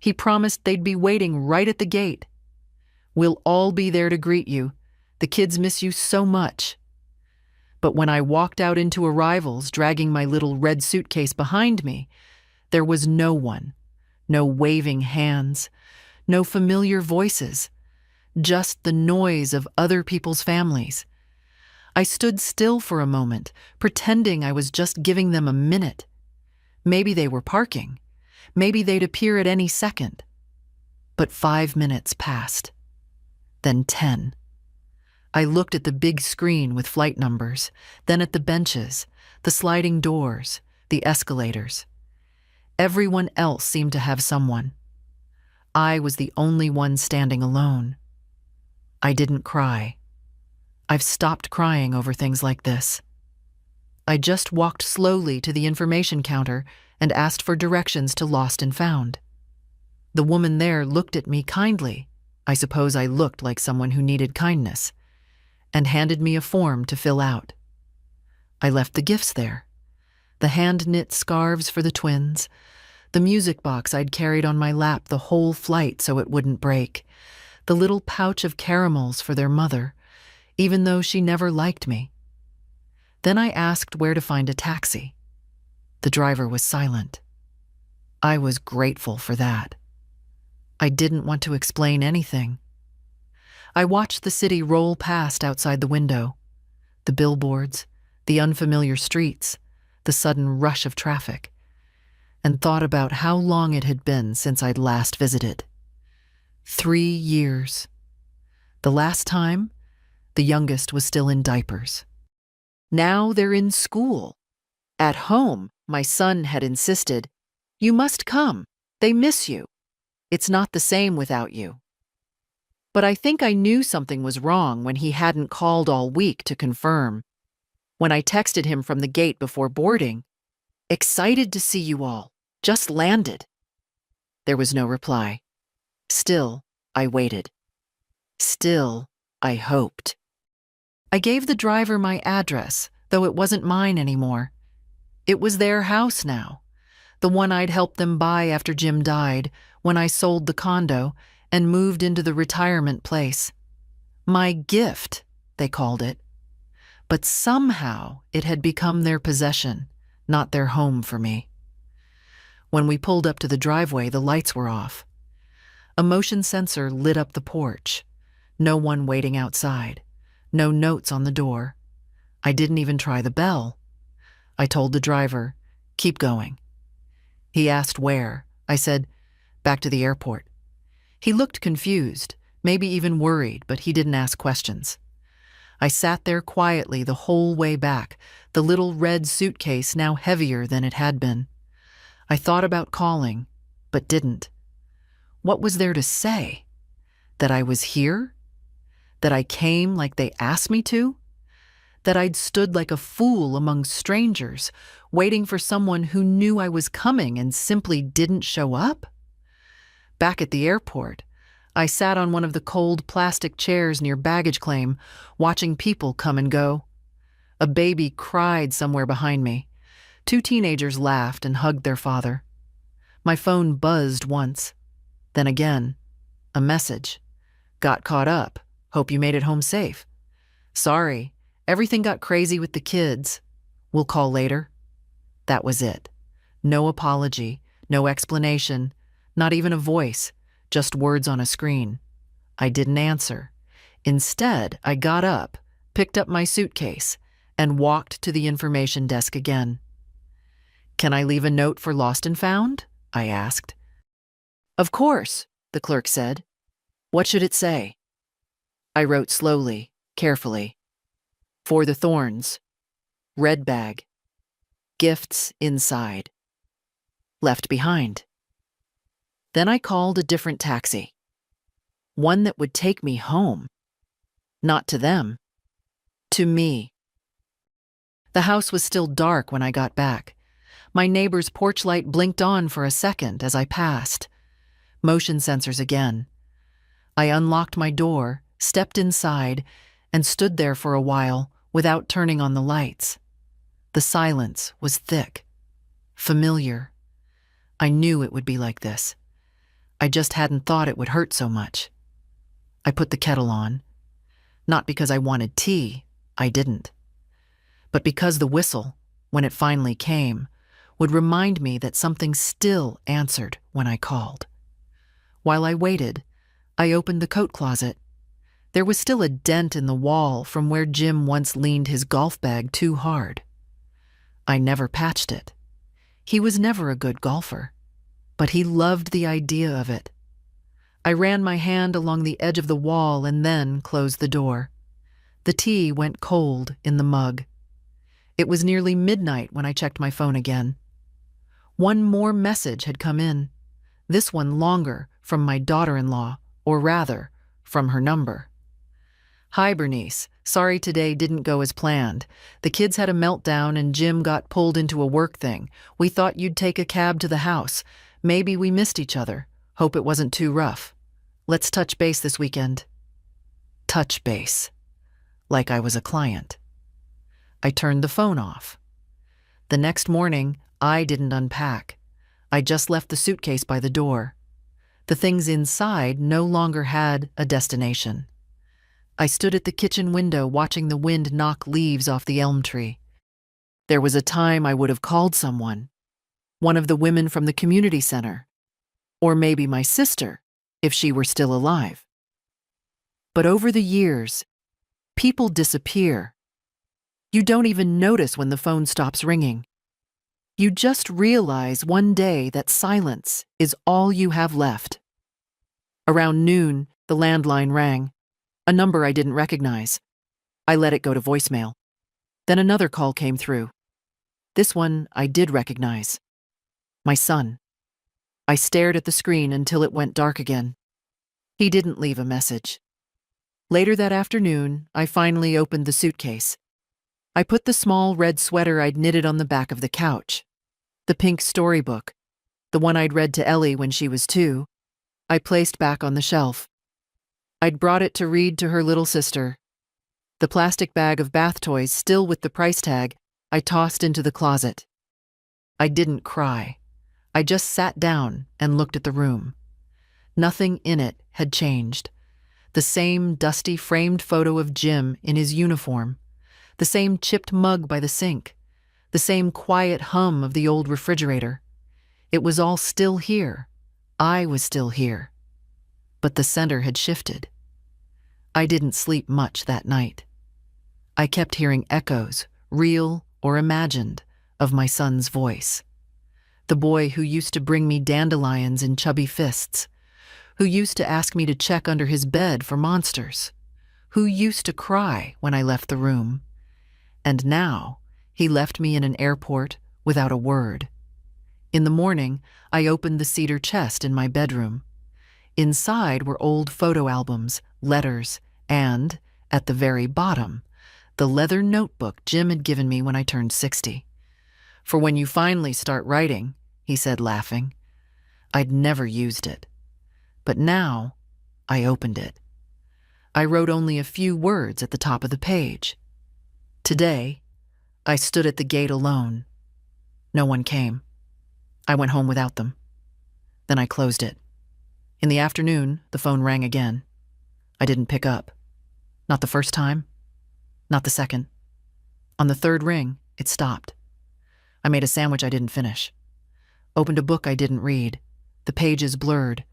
He promised they'd be waiting right at the gate. "We'll all be there to greet you. The kids miss you so much." But when I walked out into arrivals, dragging my little red suitcase behind me, there was no one, no waving hands, no familiar voices, just the noise of other people's families. I stood still for a moment, pretending I was just giving them a minute. Maybe they were parking. Maybe they'd appear at any second. But 5 minutes passed. Then 10. I looked at the big screen with flight numbers, then at the benches, the sliding doors, the escalators. Everyone else seemed to have someone. I was the only one standing alone. I didn't cry. I've stopped crying over things like this. I just walked slowly to the information counter and asked for directions to Lost and Found. The woman there looked at me kindly. I suppose I looked like someone who needed kindness, and handed me a form to fill out. I left the gifts there. The hand-knit scarves for the twins, the music box I'd carried on my lap the whole flight so it wouldn't break, the little pouch of caramels for their mother, even though she never liked me. Then I asked where to find a taxi. The driver was silent. I was grateful for that. I didn't want to explain anything. I watched the city roll past outside the window, the billboards, the unfamiliar streets, the sudden rush of traffic, and thought about how long it had been since I'd last visited. 3 years. The last time, the youngest was still in diapers. Now they're in school. At home, my son had insisted, "You must come. They miss you. It's not the same without you." But I think I knew something was wrong when he hadn't called all week to confirm. When I texted him from the gate before boarding, "Excited to see you all. Just landed." There was no reply. Still, I waited. Still, I hoped. I gave the driver my address, though it wasn't mine anymore. It was their house now, the one I'd helped them buy after Jim died, when I sold the condo and moved into the retirement place. My gift, they called it. But somehow it had become their possession, not their home for me. When we pulled up to the driveway, the lights were off. A motion sensor lit up the porch. No one waiting outside. No notes on the door. I didn't even try the bell. I told the driver, "Keep going." He asked where. I said, "Back to the airport." He looked confused, maybe even worried, but he didn't ask questions. I sat there quietly the whole way back, the little red suitcase now heavier than it had been. I thought about calling, but didn't. What was there to say? That I was here? That I came like they asked me to? That I'd stood like a fool among strangers, waiting for someone who knew I was coming and simply didn't show up? Back at the airport, I sat on one of the cold plastic chairs near baggage claim, watching people come and go. A baby cried somewhere behind me. 2 teenagers laughed and hugged their father. My phone buzzed once. Then again, a message. "Got caught up. Hope you made it home safe. Sorry, everything got crazy with the kids. We'll call later." That was it. No apology, no explanation, not even a voice, just words on a screen. I didn't answer. Instead, I got up, picked up my suitcase, and walked to the information desk again. "Can I leave a note for Lost and Found?" I asked. "Of course," the clerk said. "What should it say?" I wrote slowly, carefully. "For the Thorns. Red bag. Gifts inside. Left behind." Then I called a different taxi. One that would take me home. Not to them. To me. The house was still dark when I got back. My neighbor's porch light blinked on for a second as I passed. Motion sensors again. I unlocked my door, stepped inside, and stood there for a while without turning on the lights. The silence was thick, familiar. I knew it would be like this. I just hadn't thought it would hurt so much. I put the kettle on. Not because I wanted tea, I didn't. But because the whistle, when it finally came, would remind me that something still answered when I called. While I waited, I opened the coat closet. There was still a dent in the wall from where Jim once leaned his golf bag too hard. I never patched it. He was never a good golfer, but he loved the idea of it. I ran my hand along the edge of the wall and then closed the door. The tea went cold in the mug. It was nearly midnight when I checked my phone again. One more message had come in, this one longer, from my daughter-in-law, or rather, from her number. "Hi, Bernice. Sorry today didn't go as planned. The kids had a meltdown and Jim got pulled into a work thing. We thought you'd take a cab to the house. Maybe we missed each other. Hope it wasn't too rough. Let's touch base this weekend." Touch base. Like I was a client. I turned the phone off. The next morning, I didn't unpack. I just left the suitcase by the door. The things inside no longer had a destination. I stood at the kitchen window watching the wind knock leaves off the elm tree. There was a time I would have called someone, one of the women from the community center, or maybe my sister, if she were still alive. But over the years, people disappear. You don't even notice when the phone stops ringing. You just realize one day that silence is all you have left. Around noon, the landline rang, a number I didn't recognize. I let it go to voicemail. Then another call came through. This one I did recognize. My son. I stared at the screen until it went dark again. He didn't leave a message. Later that afternoon, I finally opened the suitcase. I put the small red sweater I'd knitted on the back of the couch. The pink storybook, the one I'd read to Ellie when she was 2, I placed back on the shelf. I'd brought it to read to her little sister. The plastic bag of bath toys, still with the price tag, I tossed into the closet. I didn't cry. I just sat down and looked at the room. Nothing in it had changed. The same dusty framed photo of Jim in his uniform. The same chipped mug by the sink, the same quiet hum of the old refrigerator. It was all still here. I was still here. But the center had shifted. I didn't sleep much that night. I kept hearing echoes, real or imagined, of my son's voice. The boy who used to bring me dandelions in chubby fists, who used to ask me to check under his bed for monsters, who used to cry when I left the room. And now, he left me in an airport without a word. In the morning, I opened the cedar chest in my bedroom. Inside were old photo albums, letters, and, at the very bottom, the leather notebook Jim had given me when I turned 60. "For when you finally start writing," he said, laughing. I'd never used it. But now, I opened it. I wrote only a few words at the top of the page. Today, I stood at the gate alone. No one came. I went home without them. Then I closed it. In the afternoon, the phone rang again. I didn't pick up. Not the first time. Not the second. On the third ring, it stopped. I made a sandwich I didn't finish. Opened a book I didn't read. The pages blurred.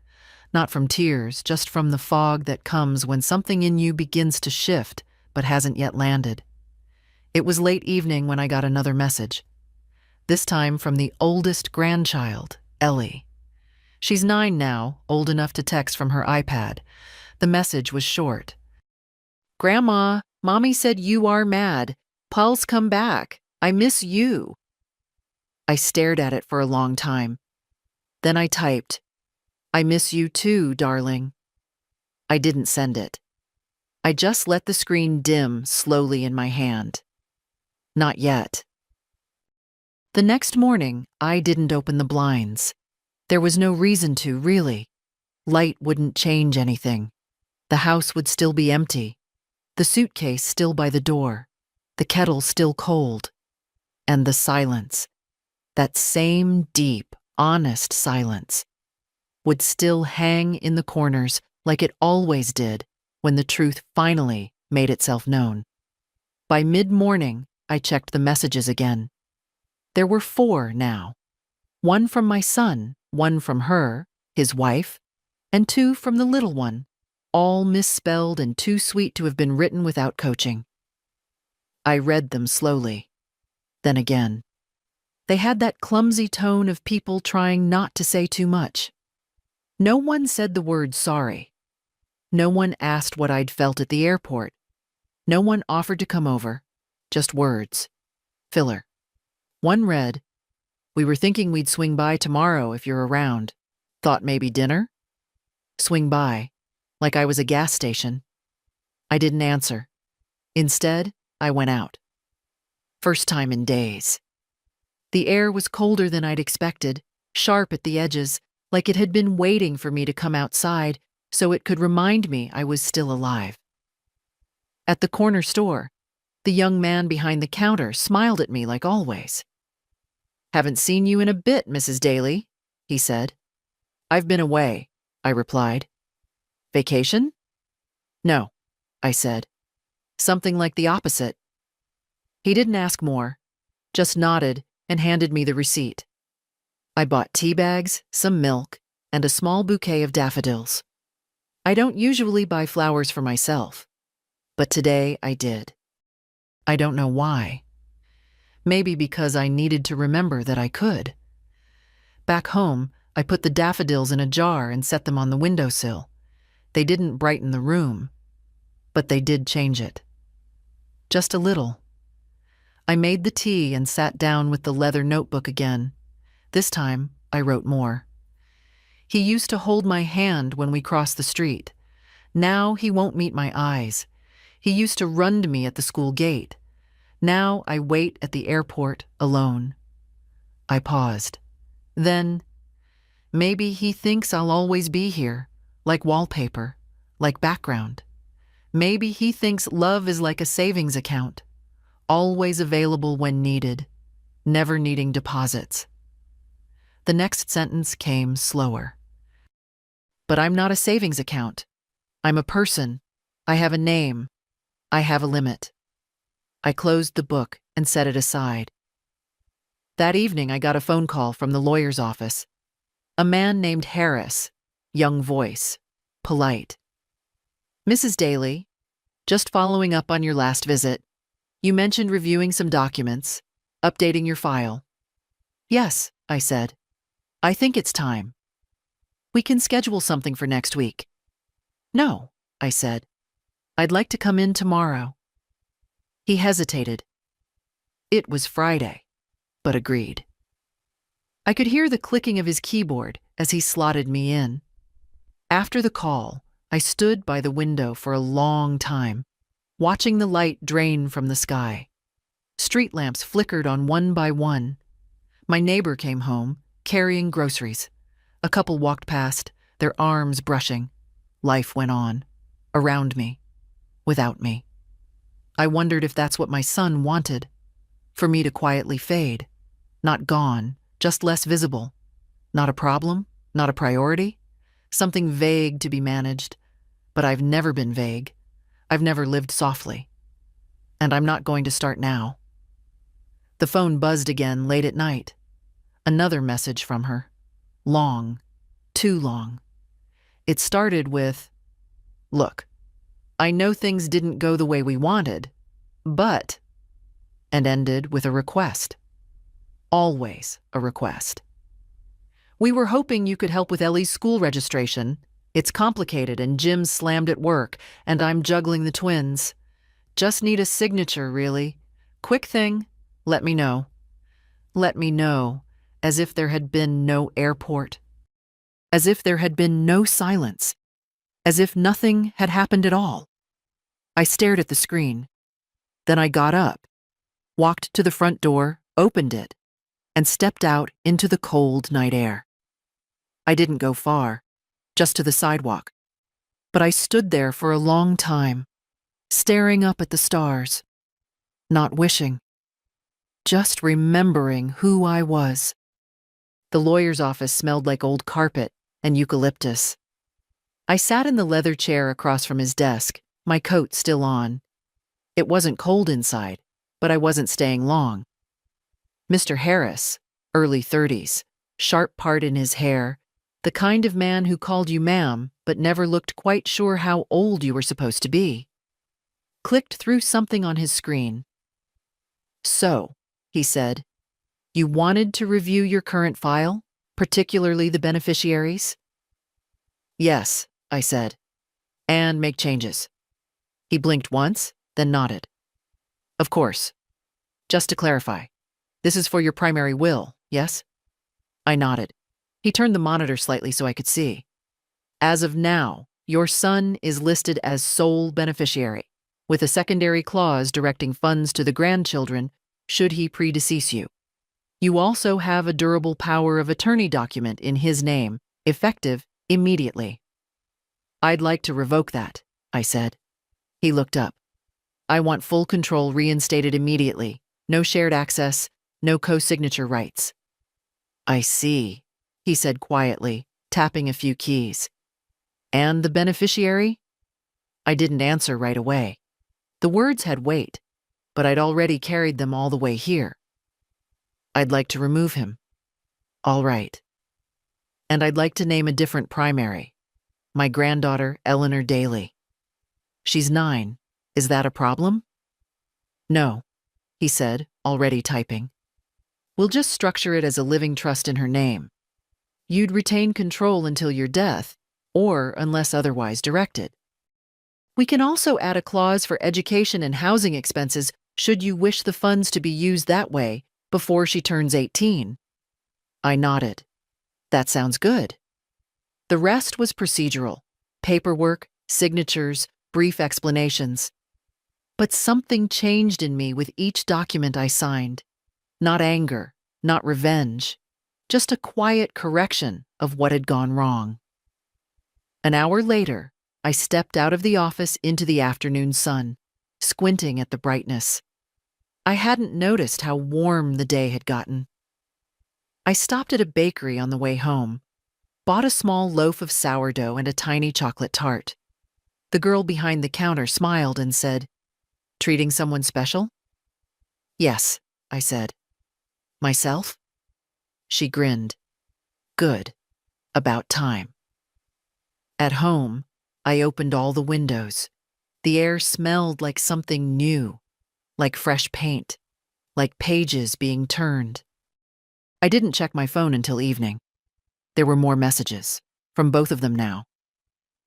Not from tears, just from the fog that comes when something in you begins to shift but hasn't yet landed. It was late evening when I got another message. This time from the oldest grandchild, Ellie. She's 9 now, old enough to text from her iPad. The message was short. "Grandma, Mommy said you are mad. Paul's come back. I miss you." I stared at it for a long time. Then I typed, "I miss you too, darling." I didn't send it. I just let the screen dim slowly in my hand. Not yet. The next morning, I didn't open the blinds. There was no reason to, really. Light wouldn't change anything. The house would still be empty. The suitcase still by the door. The kettle still cold. And the silence. That same deep, honest silence. would still hang in the corners like it always did when the truth finally made itself known. By mid-morning, I checked the messages again. There were 4 now. 1 from my son, 1 from her, his wife, and 2 from the little one, all misspelled and too sweet to have been written without coaching. I read them slowly. Then again. They had that clumsy tone of people trying not to say too much. No one said the word sorry. No one asked what I'd felt at the airport. No one offered to come over. Just words. Filler. One read, "We were thinking we'd swing by tomorrow if you're around. Thought maybe dinner?" Swing by, like I was a gas station. I didn't answer. Instead, I went out. First time in days. The air was colder than I'd expected, sharp at the edges, like it had been waiting for me to come outside so it could remind me I was still alive. At the corner store, the young man behind the counter smiled at me like always. "Haven't seen you in a bit, Mrs. Daly," he said. "I've been away," I replied. "Vacation?" "No," I said. "Something like the opposite." He didn't ask more, just nodded and handed me the receipt. I bought tea bags, some milk, and a small bouquet of daffodils. I don't usually buy flowers for myself, but today I did. I don't know why. Maybe because I needed to remember that I could. Back home, I put the daffodils in a jar and set them on the windowsill. They didn't brighten the room, but they did change it. Just a little. I made the tea and sat down with the leather notebook again. This time, I wrote more. He used to hold my hand when we crossed the street. Now he won't meet my eyes. He used to run to me at the school gate. Now I wait at the airport alone. I paused. Then, maybe he thinks I'll always be here, like wallpaper, like background. Maybe he thinks love is like a savings account, always available when needed, never needing deposits. The next sentence came slower. But I'm not a savings account. I'm a person. I have a name. I have a limit. I closed the book and set it aside. That evening, I got a phone call from the lawyer's office. A man named Harris, young voice, polite. "Mrs. Daly, just following up on your last visit. You mentioned reviewing some documents, updating your file." "Yes," I said. "I think it's time. We can schedule something for next week." "No," I said. "I'd like to come in tomorrow." He hesitated. It was Friday, but agreed. I could hear the clicking of his keyboard as he slotted me in. After the call, I stood by the window for a long time, watching the light drain from the sky. Street lamps flickered on one by one. My neighbor came home, carrying groceries. A couple walked past, their arms brushing. Life went on, around me, without me. I wondered if that's what my son wanted, for me to quietly fade. Not gone, just less visible. Not a problem, not a priority. Something vague to be managed. But I've never been vague. I've never lived softly. And I'm not going to start now. The phone buzzed again late at night. Another message from her. Long. Too long. It started with, "Look, I know things didn't go the way we wanted, but," and ended with a request. Always a request. "We were hoping you could help with Ellie's school registration. It's complicated and Jim's slammed at work, and I'm juggling the twins. Just need a signature, really. Quick thing, let me know." Let me know, as if there had been no airport. As if there had been no silence. As if nothing had happened at all. I stared at the screen. Then I got up, walked to the front door, opened it, and stepped out into the cold night air. I didn't go far, just to the sidewalk. But I stood there for a long time, staring up at the stars, not wishing, just remembering who I was. The lawyer's office smelled like old carpet and eucalyptus. I sat in the leather chair across from his desk, my coat still on. It wasn't cold inside, but I wasn't staying long. Mr. Harris, early 30s, sharp part in his hair, the kind of man who called you ma'am but never looked quite sure how old you were supposed to be. Clicked through something on his screen. "So," he said, "you wanted to review your current file, particularly the beneficiaries?" "Yes," I said, "and make changes." He blinked once, then nodded. "Of course. Just to clarify, this is for your primary will, yes?" I nodded. He turned the monitor slightly so I could see. "As of now, your son is listed as sole beneficiary, with a secondary clause directing funds to the grandchildren should he predecease you. You also have a durable power of attorney document in his name, effective immediately." "I'd like to revoke that," I said. He looked up. "I want full control reinstated immediately. No shared access, no co-signature rights." "I see," he said quietly, tapping a few keys. "And the beneficiary?" I didn't answer right away. The words had weight, but I'd already carried them all the way here. "I'd like to remove him." "All right. And I'd like to name a different primary. My granddaughter, Eleanor Daly." "She's 9. Is that a problem?" "No," he said, already typing. "We'll just structure it as a living trust in her name. You'd retain control until your death, or unless otherwise directed. We can also add a clause for education and housing expenses should you wish the funds to be used that way before she turns 18. I nodded. That sounds good. The rest was procedural: paperwork, signatures, brief explanations. But something changed in me with each document I signed. Not anger, not revenge, just a quiet correction of what had gone wrong. An hour later, I stepped out of the office into the afternoon sun, squinting at the brightness. I hadn't noticed how warm the day had gotten. I stopped at a bakery on the way home, bought a small loaf of sourdough and a tiny chocolate tart. The girl behind the counter smiled and said, "Treating someone special?" "Yes," I said. "Myself?" She grinned. "Good. About time." At home, I opened all the windows. The air smelled like something new, like fresh paint, like pages being turned. I didn't check my phone until evening. There were more messages, from both of them now.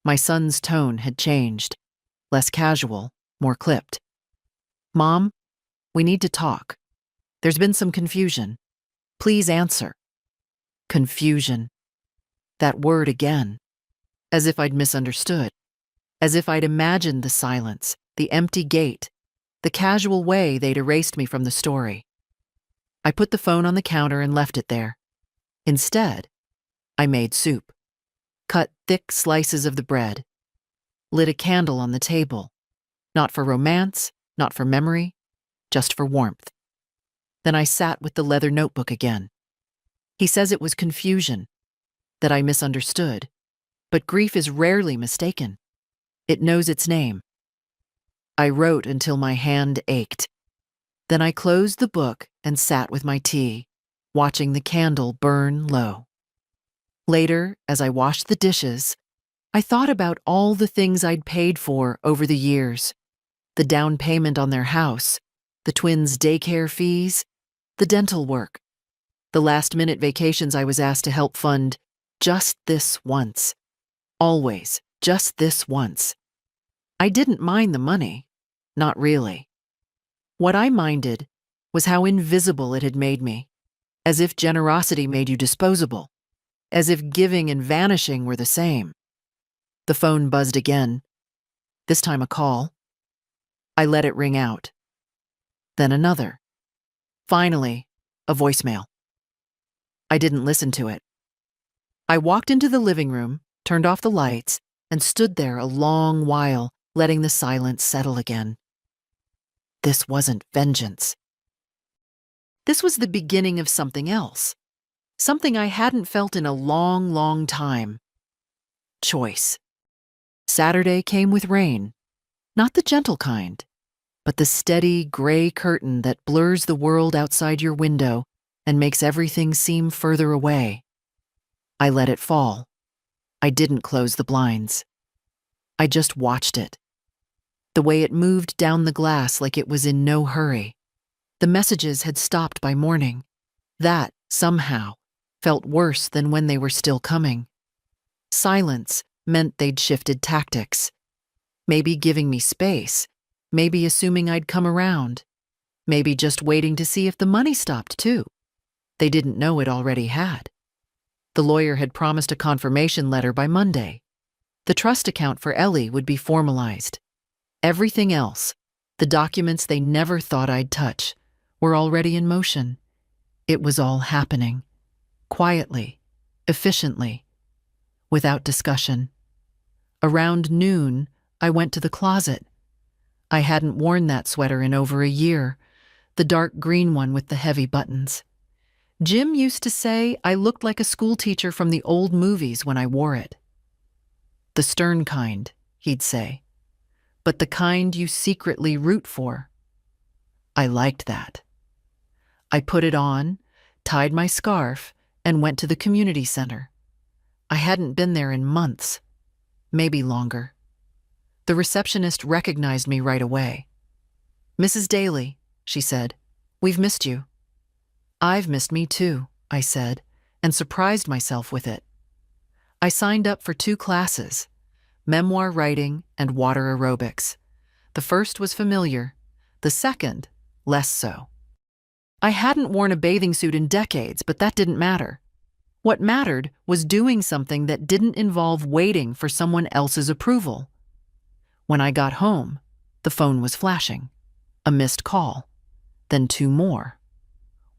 My son's tone had changed, less casual, more clipped. "Mom, we need to talk. There's been some confusion. Please answer." Confusion. That word again. As if I'd misunderstood. As if I'd imagined the silence, the empty gate, the casual way they'd erased me from the story. I put the phone on the counter and left it there. Instead, I made soup. Cut thick slices of the bread. Lit a candle on the table. Not for romance, not for memory, just for warmth. Then I sat with the leather notebook again. He says it was confusion, that I misunderstood, but grief is rarely mistaken. It knows its name. I wrote until my hand ached. Then I closed the book and sat with my tea, watching the candle burn low. Later, as I washed the dishes, I thought about all the things I'd paid for over the years. The down payment on their house, the twins' daycare fees, the dental work, the last-minute vacations I was asked to help fund just this once. Always, just this once. I didn't mind the money. Not really. What I minded was how invisible it had made me, as if generosity made you disposable, as if giving and vanishing were the same. The phone buzzed again, this time a call. I let it ring out. Then another. Finally, a voicemail. I didn't listen to it. I walked into the living room, turned off the lights, and stood there a long while, letting the silence settle again. This wasn't vengeance. This was the beginning of something else. something I hadn't felt in a long, long time. Choice. Saturday came with rain, not the gentle kind, but the steady gray curtain that blurs the world outside your window and makes everything seem further away. I let it fall. I didn't close the blinds. I just watched it. The way it moved down the glass like it was in no hurry. The messages had stopped by morning. That, somehow, felt worse than when they were still coming. Silence meant they'd shifted tactics. Maybe giving me space, maybe assuming I'd come around, maybe just waiting to see if the money stopped too. They didn't know it already had. The lawyer had promised a confirmation letter by Monday. The trust account for Ellie would be formalized. Everything else, the documents they never thought I'd touch, were already in motion. It was all happening. Quietly, efficiently, without discussion. Around noon, I went to the closet. I hadn't worn that sweater in over a year, the dark green one with the heavy buttons. Jim used to say I looked like a schoolteacher from the old movies when I wore it. The stern kind, he'd say, but the kind you secretly root for. I liked that. I put it on, tied my scarf, and went to the community center. I hadn't been there in months, maybe longer. The receptionist recognized me right away. "Mrs. Daly," she said, "we've missed you." "I've missed me too," I said, and surprised myself with it. I signed up for 2 classes, memoir writing and water aerobics. The first was familiar, the second, less so. I hadn't worn a bathing suit in decades, but that didn't matter. What mattered was doing something that didn't involve waiting for someone else's approval. When I got home, the phone was flashing. A missed call, then 2 more.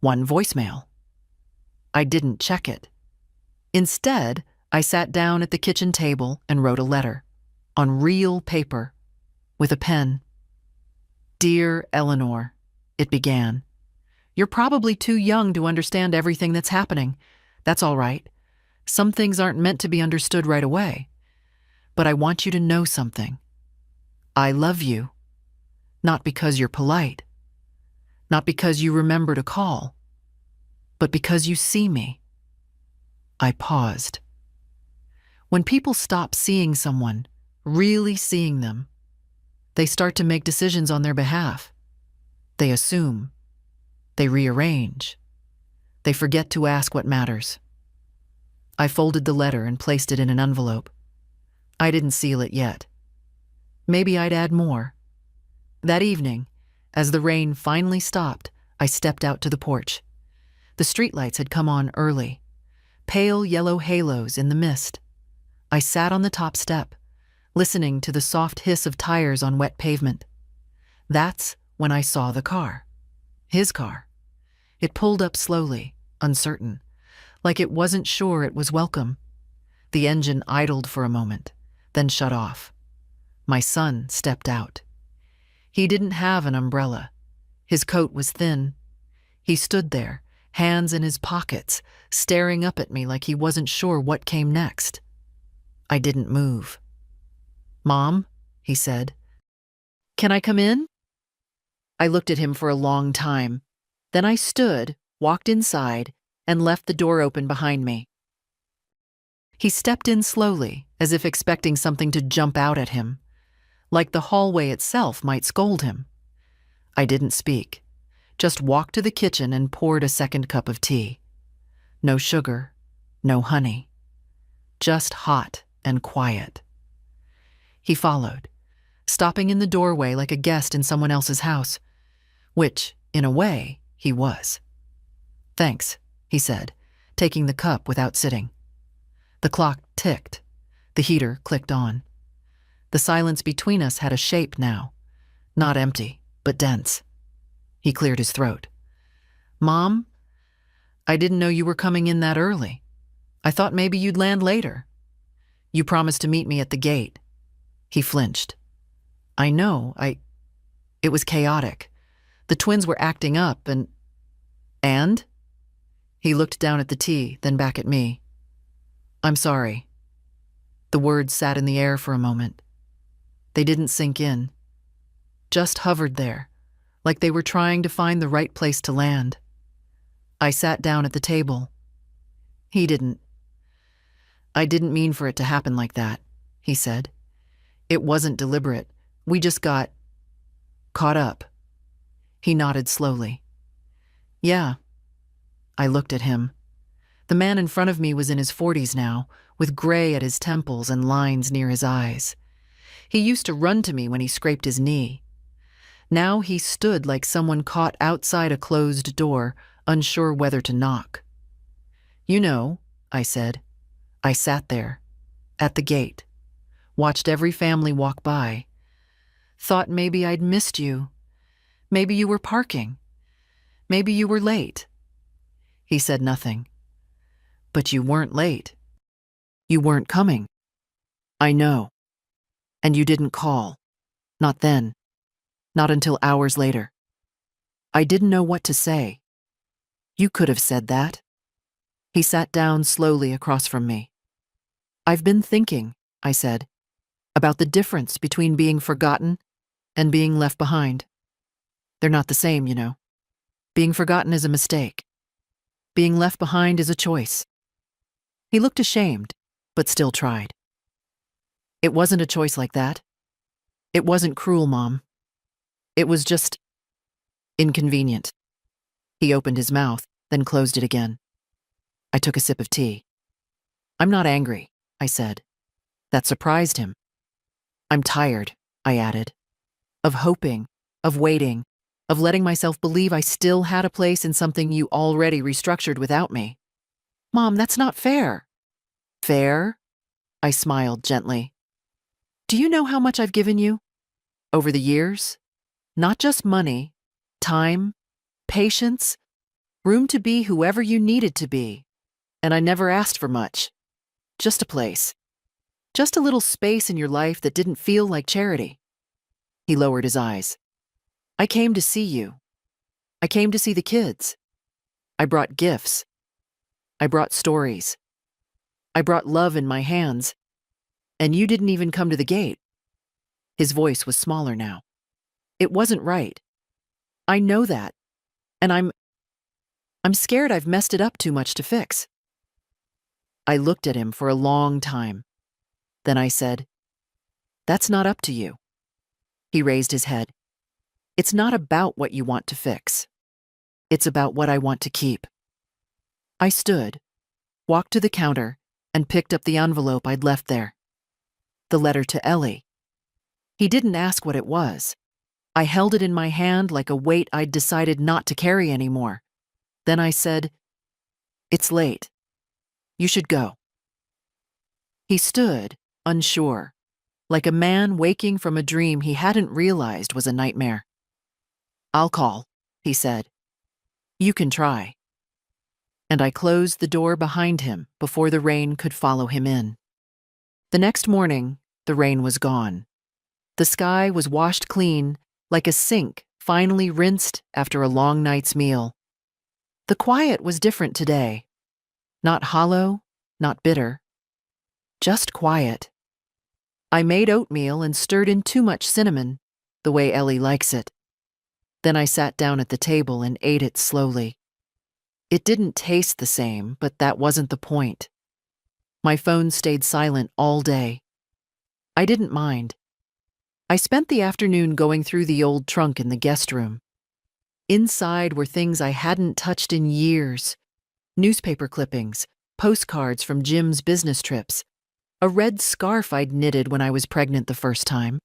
1 voicemail. I didn't check it. Instead, I sat down at the kitchen table and wrote a letter, on real paper, with a pen. "Dear Eleanor," it began. "You're probably too young to understand everything that's happening. That's all right. Some things aren't meant to be understood right away. But I want you to know something. I love you. Not because you're polite. Not because you remember to call. But because you see me." I paused. When people stop seeing someone, really seeing them, they start to make decisions on their behalf. They assume. They rearrange. They forget to ask what matters. I folded the letter and placed it in an envelope. I didn't seal it yet. Maybe I'd add more. That evening, as the rain finally stopped, I stepped out to the porch. The streetlights had come on early, pale yellow halos in the mist. I sat on the top step, listening to the soft hiss of tires on wet pavement. That's when I saw the car. His car. It pulled up slowly, uncertain, like it wasn't sure it was welcome. The engine idled for a moment, then shut off. My son stepped out. He didn't have an umbrella. His coat was thin. He stood there, hands in his pockets, staring up at me like he wasn't sure what came next. I didn't move. "Mom," he said, "can I come in?" I looked at him for a long time. Then I stood, walked inside, and left the door open behind me. He stepped in slowly, as if expecting something to jump out at him, like the hallway itself might scold him. I didn't speak, just walked to the kitchen and poured a second cup of tea. No sugar, no honey, just hot and quiet. He followed, stopping in the doorway like a guest in someone else's house, which, in a way, he was. "Thanks," he said, taking the cup without sitting. The clock ticked. The heater clicked on. The silence between us had a shape now, not empty, but dense. He cleared his throat. "Mom, I didn't know you were coming in that early. I thought maybe you'd land later. You promised to meet me at the gate." He flinched. "I know, It was chaotic. The twins were acting up and... He looked down at the tea, then back at me. I'm sorry. The words sat in the air for a moment. They didn't sink in. Just hovered there, like they were trying to find the right place to land. I sat down at the table. He didn't. I didn't mean for it to happen like that, he said. It wasn't deliberate. We just got caught up. He nodded slowly. Yeah. I looked at him. The man in front of me was in his 40s now, with gray at his temples and lines near his eyes. He used to run to me when he scraped his knee. Now he stood like someone caught outside a closed door, unsure whether to knock. You know, I said. I sat there, at the gate, watched every family walk by. Thought maybe I'd missed you. Maybe you were parking. Maybe you were late. He said nothing. But you weren't late. You weren't coming. I know. And you didn't call. Not then. Not until hours later. I didn't know what to say. You could have said that. He sat down slowly across from me. I've been thinking, I said, about the difference between being forgotten and being left behind. They're not the same, you know. Being forgotten is a mistake. Being left behind is a choice. He looked ashamed, but still tried. It wasn't a choice like that. It wasn't cruel, Mom. It was just inconvenient. He opened his mouth, then closed it again. I took a sip of tea. I'm not angry, I said. That surprised him. I'm tired, I added. Of hoping, of waiting, of letting myself believe I still had a place in something you already restructured without me. Mom, that's not fair. Fair? I smiled gently. Do you know how much I've given you? Over the years? Not just money, time, patience, room to be whoever you needed to be. And I never asked for much. Just a place. Just a little space in your life that didn't feel like charity. He lowered his eyes. I came to see you. I came to see the kids. I brought gifts. I brought stories. I brought love in my hands. And you didn't even come to the gate. His voice was smaller now. It wasn't right. I know that. And I'm scared I've messed it up too much to fix. I looked at him for a long time. Then I said, That's not up to you. He raised his head. It's not about what you want to fix. It's about what I want to keep. I stood, walked to the counter, and picked up the envelope I'd left there. The letter to Ellie. He didn't ask what it was. I held it in my hand like a weight I'd decided not to carry anymore. Then I said, It's late. You should go. He stood, unsure, like a man waking from a dream he hadn't realized was a nightmare. I'll call, he said. You can try. And I closed the door behind him before the rain could follow him in. The next morning, the rain was gone. The sky was washed clean, like a sink finally rinsed after a long night's meal. The quiet was different today. Not hollow, not bitter. Just quiet. I made oatmeal and stirred in too much cinnamon, the way Ellie likes it. Then I sat down at the table and ate it slowly. It didn't taste the same, but that wasn't the point. My phone stayed silent all day. I didn't mind. I spent the afternoon going through the old trunk in the guest room. Inside were things I hadn't touched in years. Newspaper clippings, postcards from Jim's business trips, a red scarf I'd knitted when I was pregnant the first time.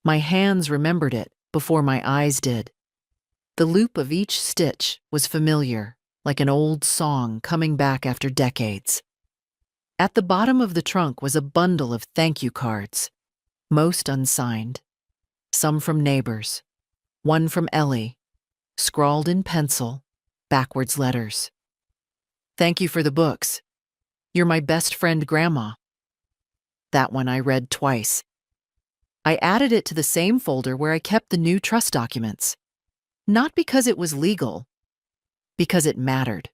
My hands remembered it before my eyes did. The loop of each stitch was familiar, like an old song coming back after decades. At the bottom of the trunk was a bundle of thank you cards, most unsigned, some from neighbors, one from Ellie, scrawled in pencil, backwards letters. Thank you for the books. You're my best friend, Grandma. That one I read twice. I added it to the same folder where I kept the new trust documents. Not because it was legal, because it mattered.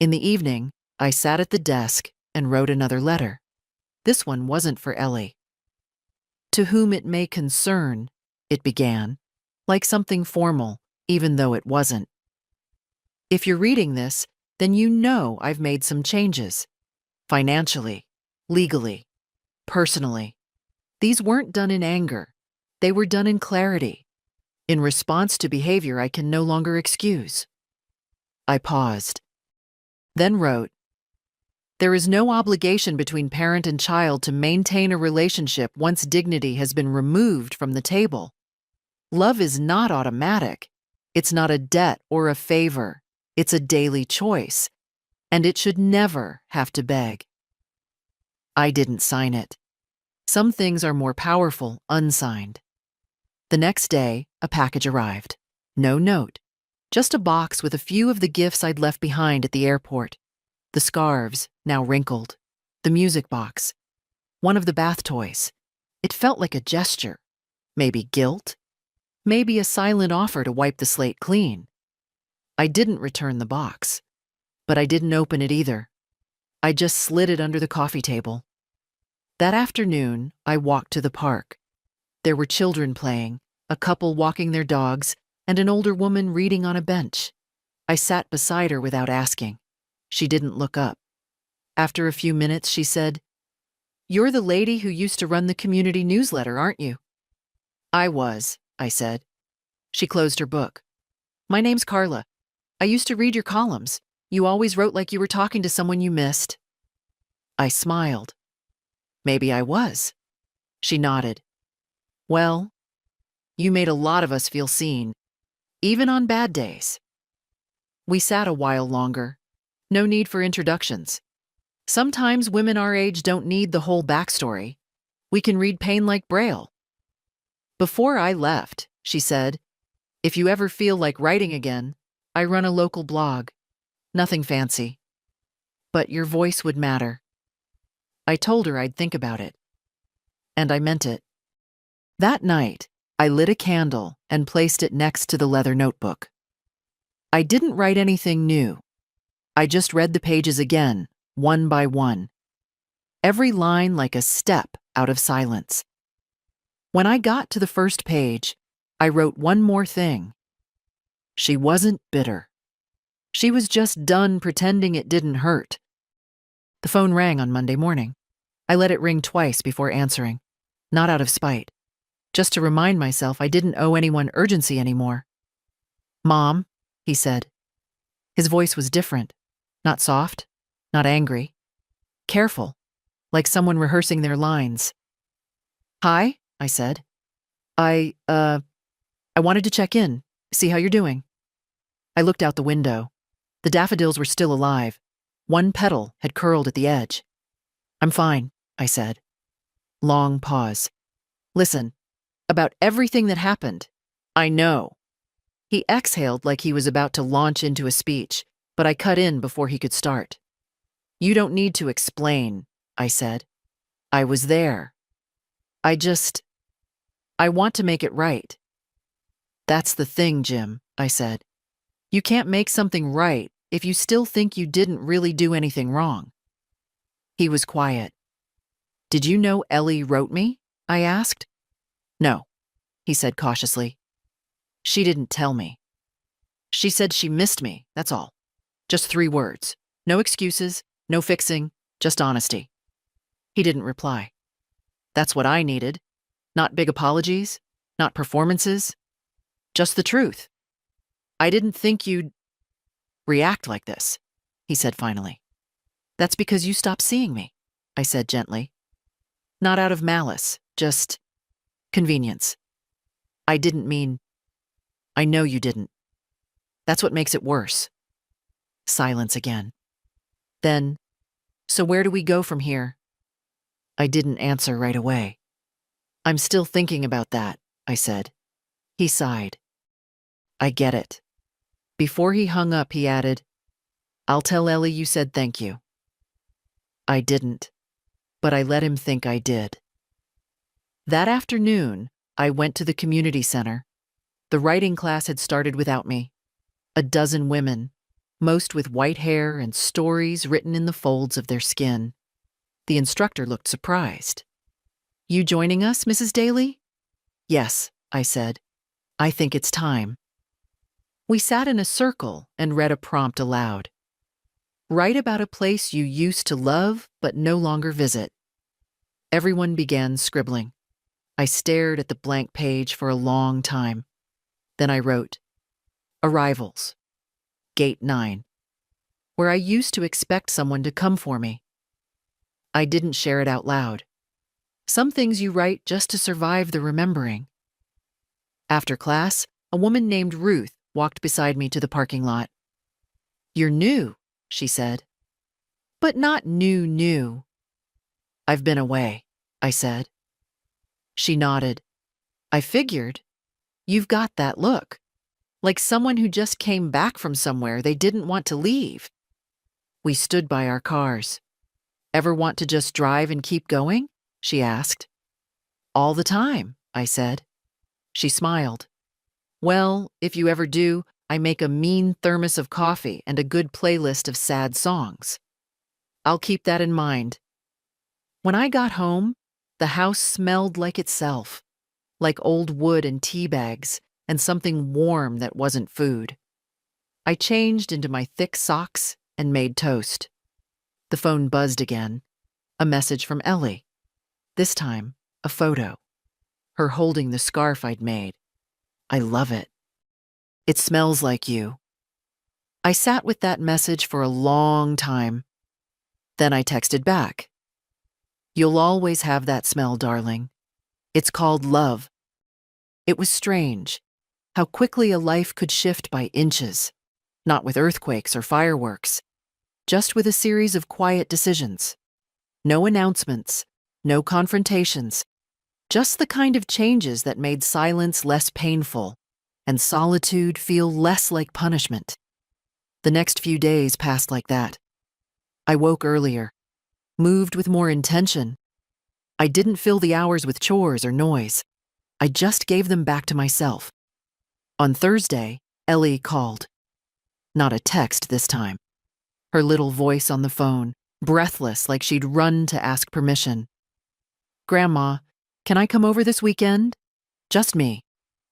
In the evening, I sat at the desk and wrote another letter. This one wasn't for Ellie. To whom it may concern, it began, like something formal, even though it wasn't. If you're reading this, then you know I've made some changes. Financially, legally, personally. These weren't done in anger. They were done in clarity, in response to behavior I can no longer excuse. I paused, then wrote, "There is no obligation between parent and child to maintain a relationship once dignity has been removed from the table. Love is not automatic. It's not a debt or a favor. It's a daily choice, and it should never have to beg." I didn't sign it. Some things are more powerful unsigned. The next day, a package arrived. No note, just a box with a few of the gifts I'd left behind at the airport. The scarves, now wrinkled. The music box. One of the bath toys. It felt like a gesture. Maybe guilt. Maybe a silent offer to wipe the slate clean. I didn't return the box, but I didn't open it either. I just slid it under the coffee table. That afternoon, I walked to the park. There were children playing, a couple walking their dogs, and an older woman reading on a bench. I sat beside her without asking. She didn't look up. After a few minutes, she said, "You're the lady who used to run the community newsletter, aren't you?" "I was," I said. She closed her book. "My name's Carla. I used to read your columns. You always wrote like you were talking to someone you missed." I smiled. "Maybe I was." She nodded. "Well, you made a lot of us feel seen, even on bad days." We sat a while longer. No need for introductions. Sometimes women our age don't need the whole backstory. We can read pain like Braille. "Before I left," she said, "if you ever feel like writing again, I run a local blog. Nothing fancy. But your voice would matter." I told her I'd think about it. And I meant it. That night, I lit a candle and placed it next to the leather notebook. I didn't write anything new. I just read the pages again, one by one. Every line like a step out of silence. When I got to the first page, I wrote one more thing. She wasn't bitter. She was just done pretending it didn't hurt. The phone rang on Monday morning. I let it ring twice before answering, not out of spite, just to remind myself I didn't owe anyone urgency anymore. "Mom," he said. His voice was different, not soft, not angry, careful, like someone rehearsing their lines. "Hi," I said. I wanted to check in, see how you're doing." I looked out the window. The daffodils were still alive. One petal had curled at the edge. "I'm fine," I said. Long pause. "Listen, about everything that happened, I know." He exhaled like he was about to launch into a speech, but I cut in before he could start. "You don't need to explain," I said. "I was there. I want to make it right." "That's the thing, Jim," I said. "You can't make something right if you still think you didn't really do anything wrong." He was quiet. "Did you know Ellie wrote me?" I asked. "No," he said cautiously. "She didn't tell me. She said she missed me, that's all. Just 3 words. No excuses, no fixing, just honesty." He didn't reply. That's what I needed. Not big apologies, not performances, just the truth. "I didn't think you'd react like this," he said finally. "That's because you stopped seeing me," I said gently. "Not out of malice, just convenience. I didn't mean. I know you didn't. That's what makes it worse." Silence again. Then, "So where do we go from here?" I didn't answer right away. "I'm still thinking about that," I said. He sighed. "I get it." Before he hung up, he added, "I'll tell Ellie you said thank you." I didn't, but I let him think I did. That afternoon, I went to the community center. The writing class had started without me. A dozen women, most with white hair and stories written in the folds of their skin. The instructor looked surprised. "You joining us, Mrs. Daly?" "Yes," I said. "I think it's time." We sat in a circle and read a prompt aloud. "Write about a place you used to love but no longer visit." Everyone began scribbling. I stared at the blank page for a long time. Then I wrote, "Arrivals, Gate 9, where I used to expect someone to come for me." I didn't share it out loud. Some things you write just to survive the remembering. After class, a woman named Ruth walked beside me to the parking lot. "You're new," she said. "But not new. "I've been away," I said. She nodded. "I figured. You've got that look. Like someone who just came back from somewhere they didn't want to leave." We stood by our cars. "Ever want to just drive and keep going?" she asked. "All the time," I said. She smiled. "Well, if you ever do, I make a mean thermos of coffee and a good playlist of sad songs. I'll keep that in mind." When I got home, the house smelled like itself, like old wood and tea bags and something warm that wasn't food. I changed into my thick socks and made toast. The phone buzzed again. A message from Ellie. This time, a photo. Her holding the scarf I'd made. "I love it. It smells like you." I sat with that message for a long time. Then I texted back. "You'll always have that smell, darling. It's called love." It was strange how quickly a life could shift by inches, not with earthquakes or fireworks, just with a series of quiet decisions. No announcements, no confrontations, just the kind of changes that made silence less painful and solitude feel less like punishment. The next few days passed like that. I woke earlier, moved with more intention. I didn't fill the hours with chores or noise. I just gave them back to myself. On Thursday, Ellie called. Not a text this time. Her little voice on the phone, breathless like she'd run to ask permission. "Grandma, can I come over this weekend? Just me,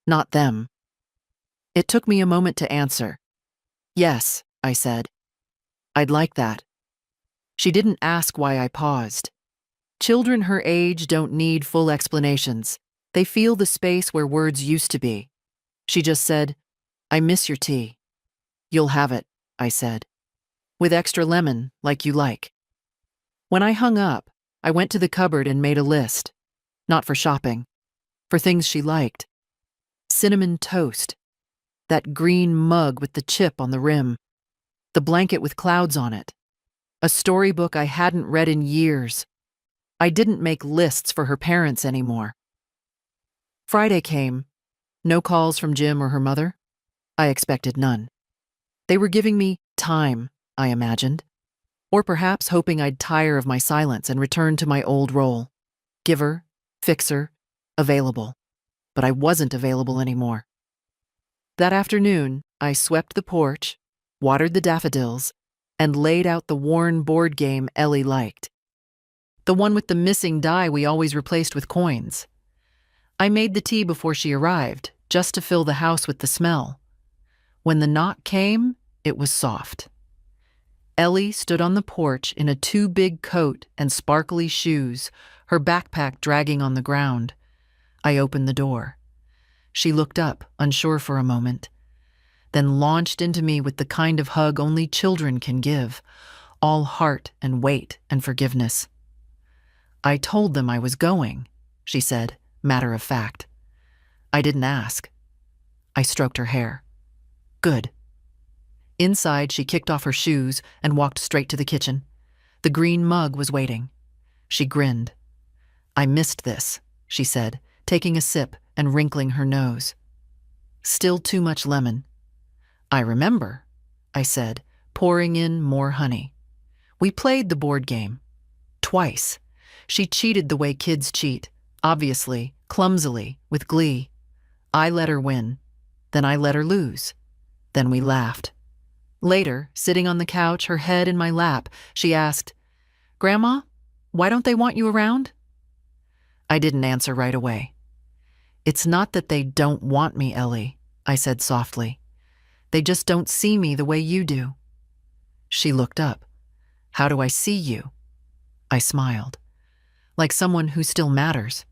not them." It took me a moment to answer. "Yes," I said. "I'd like that." She didn't ask why I paused. Children her age don't need full explanations. They feel the space where words used to be. She just said, "I miss your tea." "You'll have it," I said. "With extra lemon, like you like." When I hung up, I went to the cupboard and made a list. Not for shopping. For things she liked. Cinnamon toast. That green mug with the chip on the rim. The blanket with clouds on it. A storybook I hadn't read in years. I didn't make lists for her parents anymore. Friday came. No calls from Jim or her mother. I expected none. They were giving me time, I imagined. Or perhaps hoping I'd tire of my silence and return to my old role. Giver, fixer, available. But I wasn't available anymore. That afternoon, I swept the porch, watered the daffodils, and laid out the worn board game Ellie liked. The one with the missing die we always replaced with coins. I made the tea before she arrived, just to fill the house with the smell. When the knock came, it was soft. Ellie stood on the porch in a too-big coat and sparkly shoes, her backpack dragging on the ground. I opened the door. She looked up, unsure for a moment, then launched into me with the kind of hug only children can give, all heart and weight and forgiveness. "I told them I was going," she said, matter of fact. I didn't ask. I stroked her hair. "Good." Inside, she kicked off her shoes and walked straight to the kitchen. The green mug was waiting. She grinned. "I missed this," she said, taking a sip and wrinkling her nose. "Still too much lemon." "I remember," I said, pouring in more honey. We played the board game. Twice. She cheated the way kids cheat, obviously, clumsily, with glee. I let her win. Then I let her lose. Then we laughed. Later, sitting on the couch, her head in my lap, she asked, "Grandma, why don't they want you around?" I didn't answer right away. "It's not that they don't want me, Ellie," I said softly. "They just don't see me the way you do." She looked up. "How do I see you?" I smiled. "Like someone who still matters."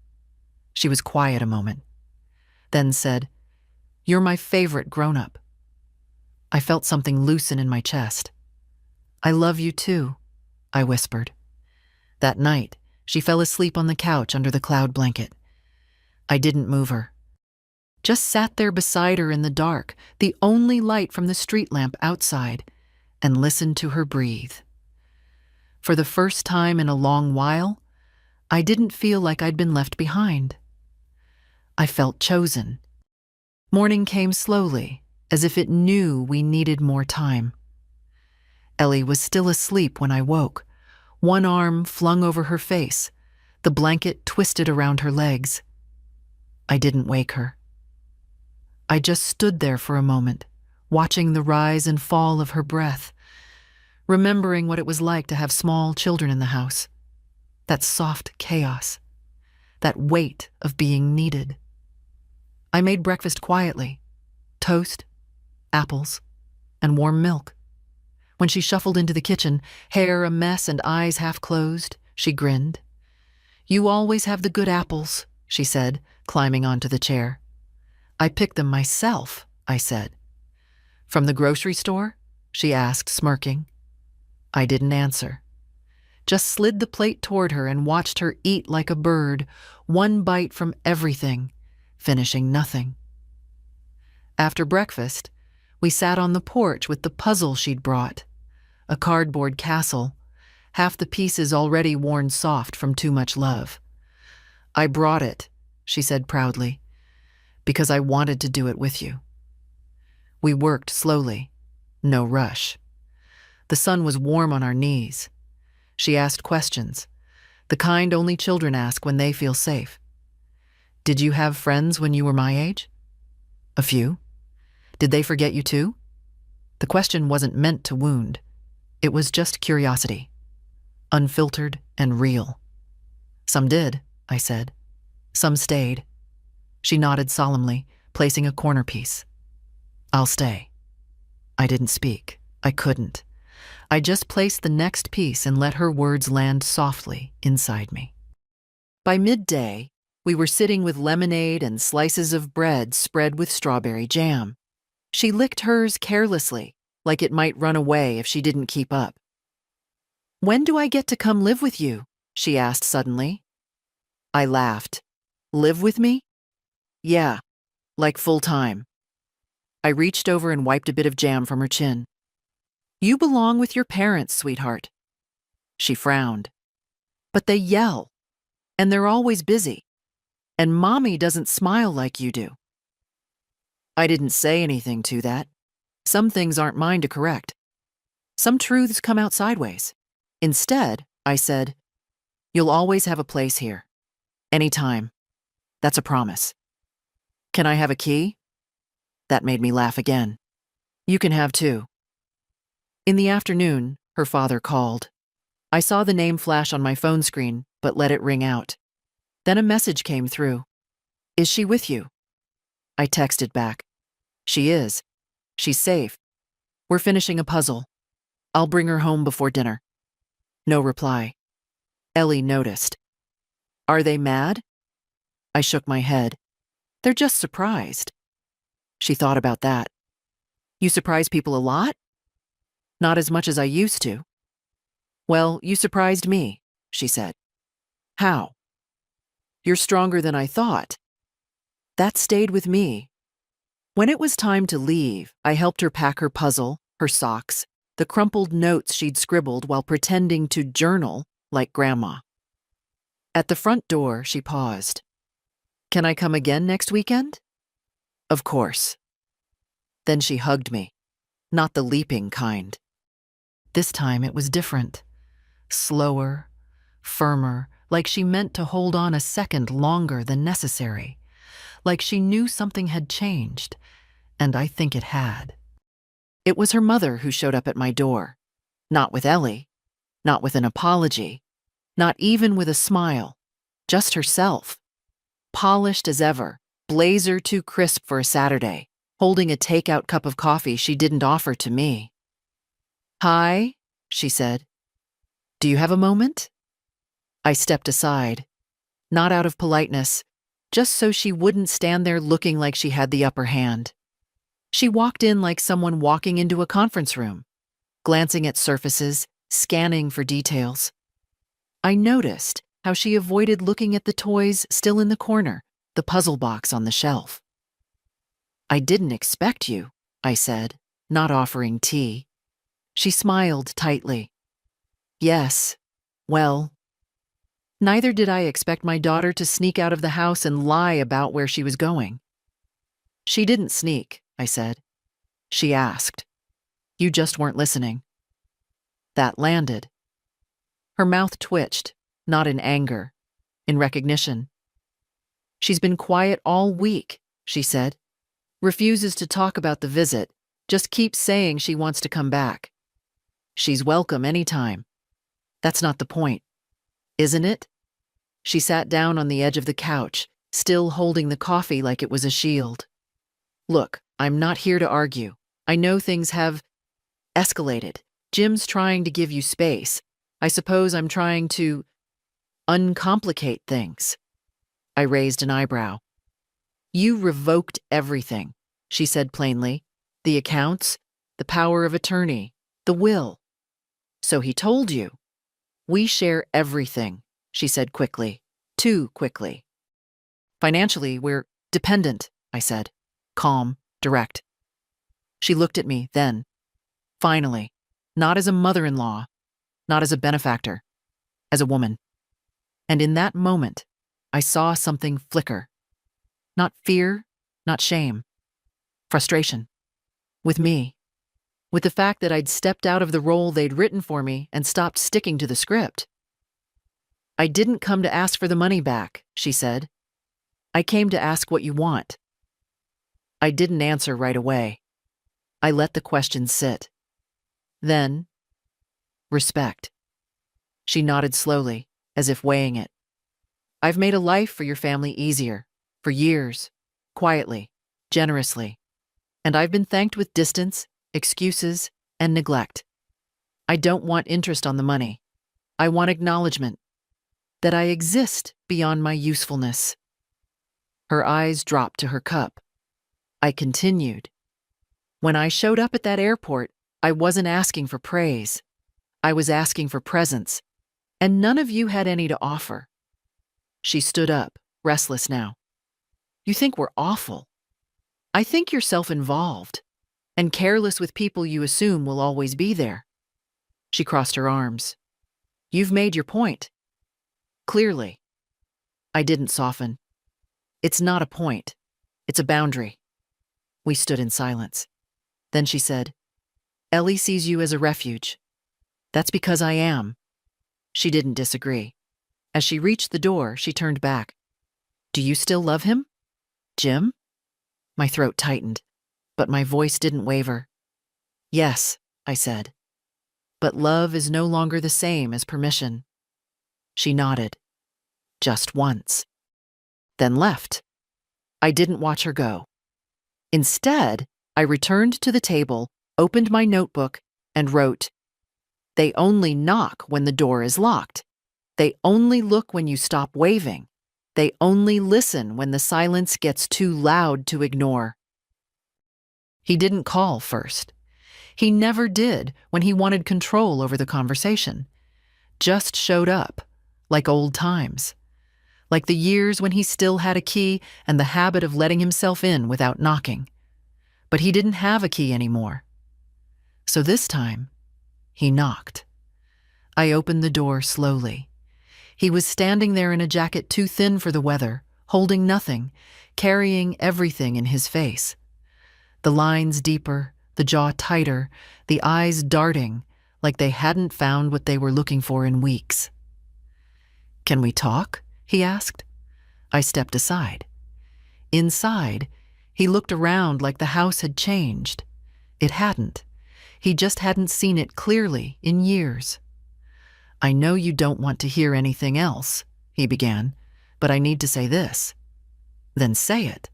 She was quiet a moment, then said, "You're my favorite grown-up." I felt something loosen in my chest. "I love you too," I whispered. That night, she fell asleep on the couch under the cloud blanket. I didn't move her. Just sat there beside her in the dark, the only light from the street lamp outside, and listened to her breathe. For the first time in a long while, I didn't feel like I'd been left behind. I felt chosen. Morning came slowly, as if it knew we needed more time. Ellie was still asleep when I woke, one arm flung over her face, the blanket twisted around her legs. I didn't wake her. I just stood there for a moment, watching the rise and fall of her breath, remembering what it was like to have small children in the house. That soft chaos, that weight of being needed. I made breakfast quietly, toast, apples, and warm milk. When she shuffled into the kitchen, hair a mess and eyes half closed, she grinned. "You always have the good apples," she said, climbing onto the chair. "I picked them myself," I said. "From the grocery store?" she asked, smirking. I didn't answer. Just slid the plate toward her and watched her eat like a bird, one bite from everything, finishing nothing. After breakfast, we sat on the porch with the puzzle she'd brought, a cardboard castle, half the pieces already worn soft from too much love. "I brought it," she said proudly, "because I wanted to do it with you." We worked slowly, no rush. The sun was warm on our knees. She asked questions, the kind only children ask when they feel safe. "Did you have friends when you were my age?" "A few." "Did they forget you too?" The question wasn't meant to wound. It was just curiosity, unfiltered and real. "Some did," I said. "Some stayed." She nodded solemnly, placing a corner piece. "I'll stay." I didn't speak. I couldn't. I just placed the next piece and let her words land softly inside me. By midday, we were sitting with lemonade and slices of bread spread with strawberry jam. She licked hers carelessly, like it might run away if she didn't keep up. "When do I get to come live with you?" she asked suddenly. I laughed. "Live with me?" "Yeah, like full time." I reached over and wiped a bit of jam from her chin. "You belong with your parents, sweetheart." She frowned. "But they yell, and they're always busy, and Mommy doesn't smile like you do." I didn't say anything to that. Some things aren't mine to correct. Some truths come out sideways. Instead, I said, "You'll always have a place here. Anytime. That's a promise." "Can I have a key?" That made me laugh again. "You can have two." In the afternoon, her father called. I saw the name flash on my phone screen, but let it ring out. Then a message came through. "Is she with you?" I texted back. "She is. She's safe. We're finishing a puzzle. I'll bring her home before dinner." No reply. Ellie noticed. "Are they mad?" I shook my head. "They're just surprised." She thought about that. "You surprise people a lot?" "Not as much as I used to." "Well, you surprised me," she said. "How?" "You're stronger than I thought." That stayed with me. When it was time to leave, I helped her pack her puzzle, her socks, the crumpled notes she'd scribbled while pretending to journal like Grandma. At the front door, she paused. "Can I come again next weekend?" "Of course." Then she hugged me, not the leaping kind. This time it was different. Slower, firmer, like she meant to hold on a second longer than necessary. Like she knew something had changed, and I think it had. It was her mother who showed up at my door. Not with Ellie, not with an apology, not even with a smile, just herself. Polished as ever, blazer too crisp for a Saturday, holding a takeout cup of coffee she didn't offer to me. "Hi," she said. "Do you have a moment?" I stepped aside, not out of politeness, just so she wouldn't stand there looking like she had the upper hand. She walked in like someone walking into a conference room, glancing at surfaces, scanning for details. I noticed how she avoided looking at the toys still in the corner, the puzzle box on the shelf. "I didn't expect you," I said, not offering tea. She smiled tightly. "Yes, well, neither did I expect my daughter to sneak out of the house and lie about where she was going." "She didn't sneak," I said. "She asked. You just weren't listening." That landed. Her mouth twitched, not in anger, in recognition. "She's been quiet all week," she said. "Refuses to talk about the visit, just keeps saying she wants to come back. She's welcome anytime. That's not the point, isn't it?" She sat down on the edge of the couch, still holding the coffee like it was a shield. "Look, I'm not here to argue. I know things have escalated. Jim's trying to give you space. I suppose I'm trying to uncomplicate things." I raised an eyebrow. "You revoked everything," she said plainly. "The accounts, the power of attorney, the will." "So he told you." "We share everything," she said quickly, too quickly. "Financially, we're dependent," I said, calm, direct. She looked at me then. Finally, not as a mother-in-law, not as a benefactor, as a woman. And in that moment, I saw something flicker. Not fear, not shame. Frustration. With me. With the fact that I'd stepped out of the role they'd written for me and stopped sticking to the script. "I didn't come to ask for the money back," she said. "I came to ask what you want." I didn't answer right away. I let the question sit. Then, respect. She nodded slowly, as if weighing it. "I've made a life for your family easier, for years, quietly, generously. And I've been thanked with distance, excuses, and neglect. I don't want interest on the money. I want acknowledgement that I exist beyond my usefulness." Her eyes dropped to her cup. I continued. "When I showed up at that airport, I wasn't asking for praise. I was asking for presence, and none of you had any to offer." She stood up, restless now. "You think we're awful. I think you're self-involved and careless with people you assume will always be there." She crossed her arms. "You've made your point. Clearly." I didn't soften. "It's not a point. It's a boundary." We stood in silence. Then she said, "Ellie sees you as a refuge. That's because I am." She didn't disagree. As she reached the door, she turned back. "Do you still love him? Jim?" My throat tightened, but my voice didn't waver. "Yes," I said. "But love is no longer the same as permission." She nodded. Just once. Then left. I didn't watch her go. Instead, I returned to the table, opened my notebook, and wrote, "They only knock when the door is locked. They only look when you stop waving. They only listen when the silence gets too loud to ignore." He didn't call first. He never did when he wanted control over the conversation. Just showed up, like old times. Like the years when he still had a key and the habit of letting himself in without knocking. But he didn't have a key anymore. So this time, he knocked. I opened the door slowly. He was standing there in a jacket too thin for the weather, holding nothing, carrying everything in his face. The lines deeper, the jaw tighter, the eyes darting, like they hadn't found what they were looking for in weeks. "Can we talk?" he asked. I stepped aside. Inside, he looked around like the house had changed. It hadn't. He just hadn't seen it clearly in years. "I know you don't want to hear anything else," he began, "but I need to say this." "Then say it."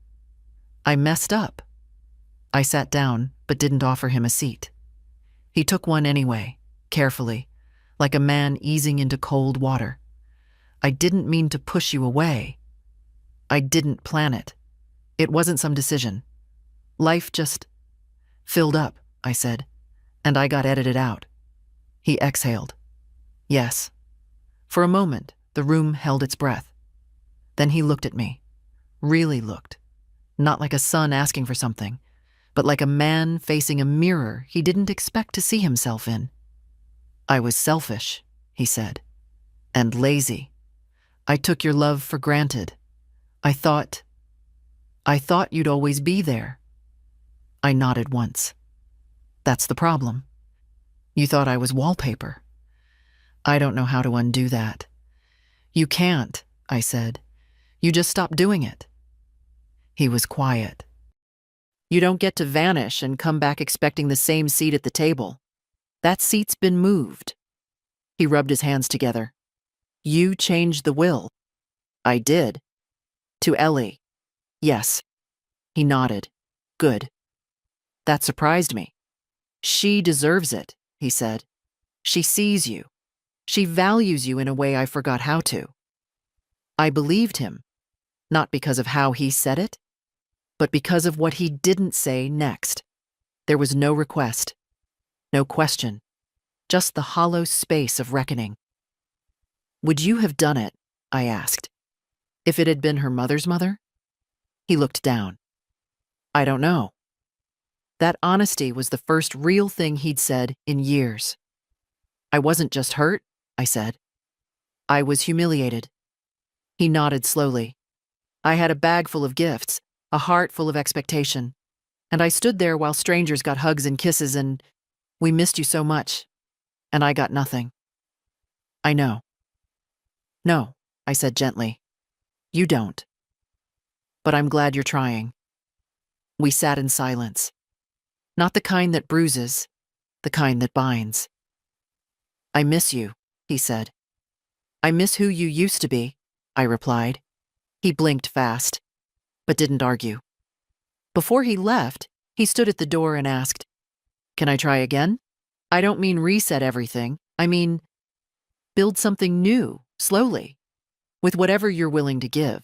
"I messed up." I sat down, but didn't offer him a seat. He took one anyway, carefully, like a man easing into cold water. "I didn't mean to push you away. I didn't plan it. It wasn't some decision. Life just filled up," I said, "and I got edited out." He exhaled. "Yes." For a moment, the room held its breath. Then he looked at me. Really looked. Not like a son asking for something, but like a man facing a mirror he didn't expect to see himself in. "I was selfish," he said, "and lazy. I took your love for granted. I thought you'd always be there." I nodded once. "That's the problem. You thought I was wallpaper. I don't know how to undo that." "You can't," I said. "You just stop doing it." He was quiet. "You don't get to vanish and come back expecting the same seat at the table. That seat's been moved." He rubbed his hands together. "You changed the will." "I did." "To Ellie." "Yes." He nodded. "Good." That surprised me. "She deserves it," he said. "She sees you. She values you in a way I forgot how to." I believed him, not because of how he said it, but because of what he didn't say next. There was no request, no question, just the hollow space of reckoning. "Would you have done it," I asked, "if it had been her mother's mother?" He looked down. "I don't know." That honesty was the first real thing he'd said in years. "I wasn't just hurt," I said. "I was humiliated." He nodded slowly. "I had a bag full of gifts, a heart full of expectation, and I stood there while strangers got hugs and kisses and we missed you so much, and I got nothing." "I know." "No," I said gently. "You don't. But I'm glad you're trying." We sat in silence. Not the kind that bruises, the kind that binds. "I miss you," he said. "I miss who you used to be," I replied. He blinked fast, but didn't argue. Before he left, he stood at the door and asked, "Can I try again? I don't mean reset everything. I mean, build something new, slowly, with whatever you're willing to give."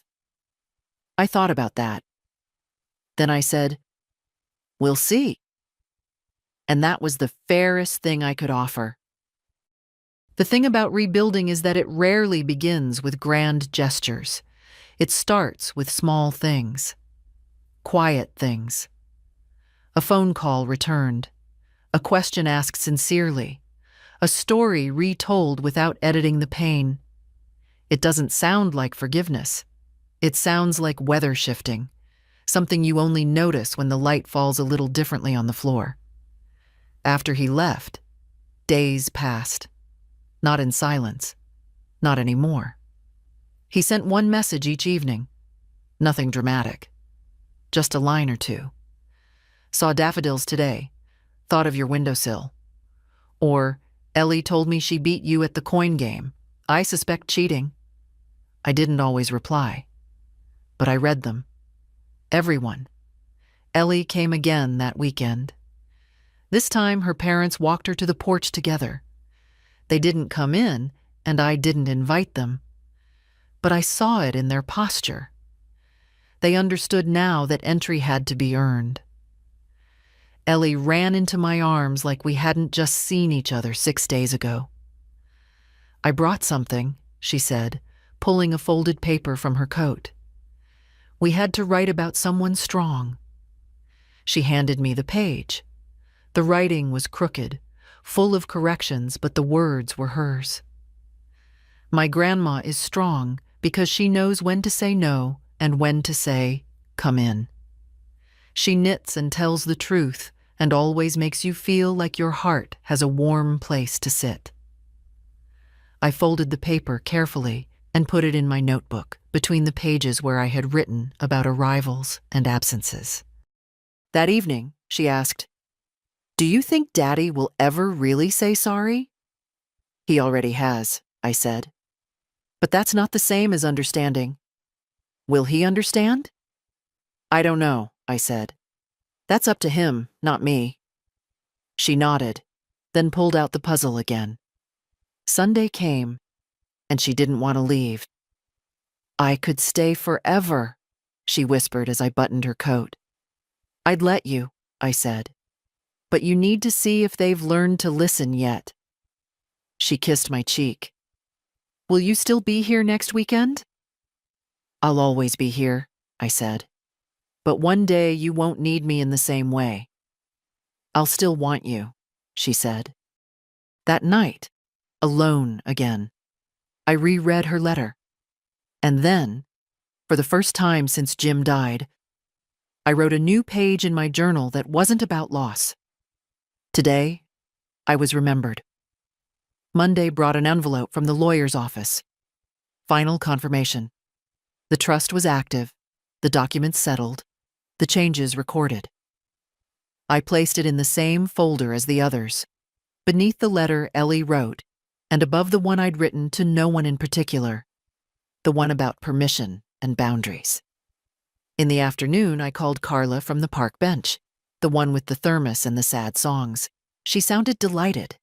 I thought about that. Then I said, "We'll see." And that was the fairest thing I could offer. The thing about rebuilding is that it rarely begins with grand gestures. It starts with small things, quiet things. A phone call returned, a question asked sincerely, a story retold without editing the pain. It doesn't sound like forgiveness. It sounds like weather shifting, something you only notice when the light falls a little differently on the floor. After he left, days passed. Not in silence. Not anymore. He sent one message each evening. Nothing dramatic. Just a line or two. "Saw daffodils today. Thought of your windowsill." Or, "Ellie told me she beat you at the coin game. I suspect cheating." I didn't always reply. But I read them. Everyone. Ellie came again that weekend. This time her parents walked her to the porch together. They didn't come in, and I didn't invite them. But I saw it in their posture. They understood now that entry had to be earned. Ellie ran into my arms like we hadn't just seen each other 6 days ago. "I brought something," she said, pulling a folded paper from her coat. "We had to write about someone strong." She handed me the page. The writing was crooked, full of corrections, but the words were hers. "My grandma is strong because she knows when to say no and when to say, 'Come in.' She knits and tells the truth and always makes you feel like your heart has a warm place to sit." I folded the paper carefully and put it in my notebook between the pages where I had written about arrivals and absences. That evening, she asked, Do you think Daddy will ever really say sorry? He already has, I said. But that's not the same as understanding. Will he understand? I don't know, I said. That's up to him, not me. She nodded, then pulled out the puzzle again. Sunday came, and she didn't want to leave. I could stay forever, she whispered as I buttoned her coat. I'd let you, I said. But you need to see if they've learned to listen yet. She kissed my cheek. Will you still be here next weekend? I'll always be here, I said. But one day you won't need me in the same way. I'll still want you, she said. That night, alone again, I reread her letter. And then, for the first time since Jim died, I wrote a new page in my journal that wasn't about loss. Today, I was remembered. Monday brought an envelope from the lawyer's office. Final confirmation. The trust was active, the documents settled, the changes recorded. I placed it in the same folder as the others, beneath the letter Ellie wrote, and above the one I'd written to no one in particular, the one about permission and boundaries. In the afternoon, I called Carla from the park bench, the one with the thermos and the sad songs. She sounded delighted.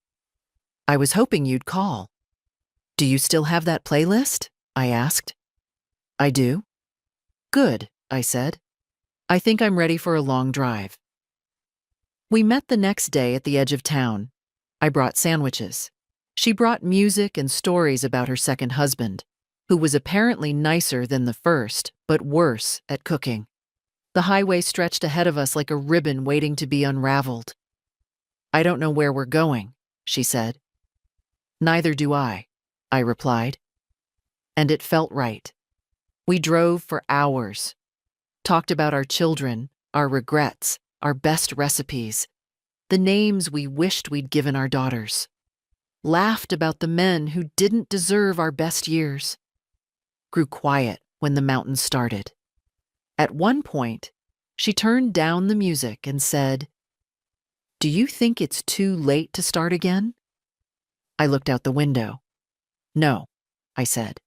I was hoping you'd call. Do you still have that playlist? I asked. I do. Good, I said. I think I'm ready for a long drive. We met the next day at the edge of town. I brought sandwiches. She brought music and stories about her second husband, who was apparently nicer than the first, but worse at cooking. The highway stretched ahead of us like a ribbon waiting to be unraveled. I don't know where we're going, she said. Neither do I replied. And it felt right. We drove for hours, talked about our children, our regrets, our best recipes, the names we wished we'd given our daughters, laughed about the men who didn't deserve our best years, grew quiet when the mountains started. At one point, she turned down the music and said, Do you think it's too late to start again? I looked out the window. No, I said.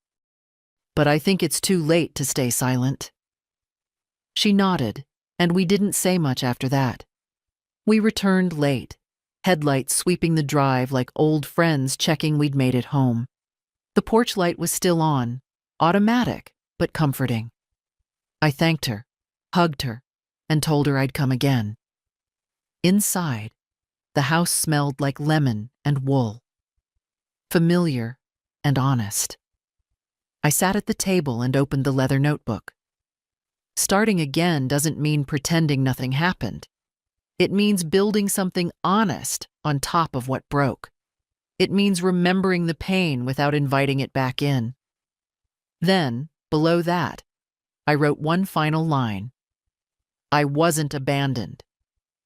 But I think it's too late to stay silent. She nodded, and we didn't say much after that. We returned late, headlights sweeping the drive like old friends checking we'd made it home. The porch light was still on, automatic, but comforting. I thanked her, hugged her, and told her I'd come again. Inside, the house smelled like lemon and wool. Familiar and honest. I sat at the table and opened the leather notebook. Starting again doesn't mean pretending nothing happened. It means building something honest on top of what broke. It means remembering the pain without inviting it back in. Then, below that, I wrote one final line. I wasn't abandoned.